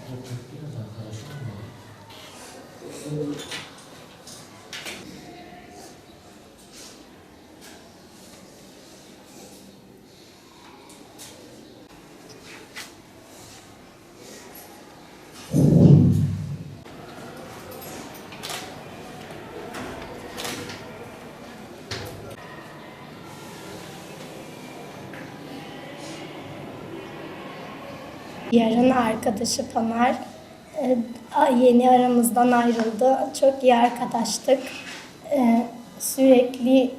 Biraz arkadaşlar mı? Yarın arkadaşı Pınar yeni aramızdan ayrıldı. Çok iyi arkadaştık. Sürekli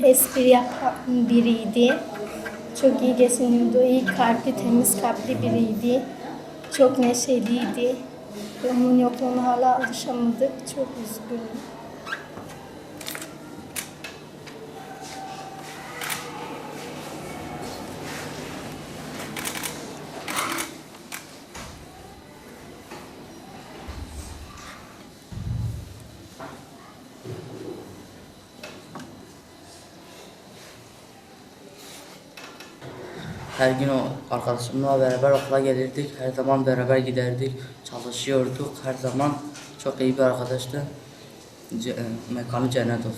espri yapan biriydi. Çok iyi geçiniyordu. İyi kalpli, temiz kalpli biriydi. Çok neşeliydi. Onun yokluğuna hala alışamadık. Çok üzgünüm. Her gün o arkadaşımla beraber okula gelirdik. Her zaman beraber giderdik. Çalışıyorduk. Her zaman çok iyi bir arkadaştı. Mekanı cennet olsun.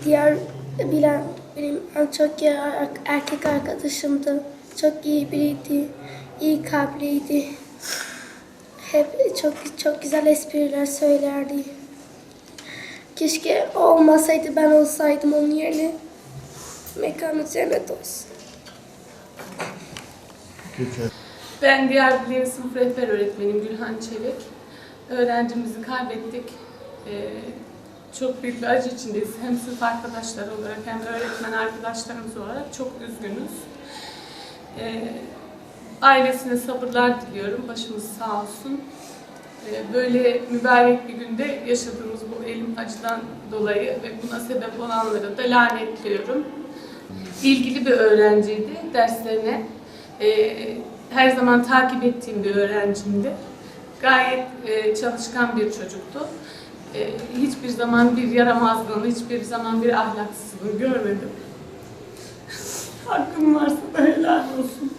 Diğer benim çok iyi erkek arkadaşımdı. Çok iyi biriydi. İyi kalpliydi. Hep çok güzel espriler söylerdi. Keşke o olmasaydı, ben olsaydım onun yerine. Mekanı cennet olsun. Ben diğer bilim sınıf rehber öğretmenim Gülhan Çelik. Öğrencimizi kaybettik. Çok büyük bir acı içindeyiz. Hem sınıf arkadaşları olarak hem de öğretmen arkadaşlarımız olarak çok üzgünüz. Ailesine sabırlar diliyorum. Başımız sağ olsun. Böyle mübarek bir günde yaşadığımız bu elim acıdan dolayı ve buna sebep olanları da lanetliyorum. İlgili bir öğrenciydi. Derslerine her zaman takip ettiğim bir öğrencimdi. Gayet çalışkan bir çocuktu. Hiçbir zaman bir yaramazlığını, hiçbir zaman bir ahlaksızlığını görmedim. Hakkım varsa da helal olsun.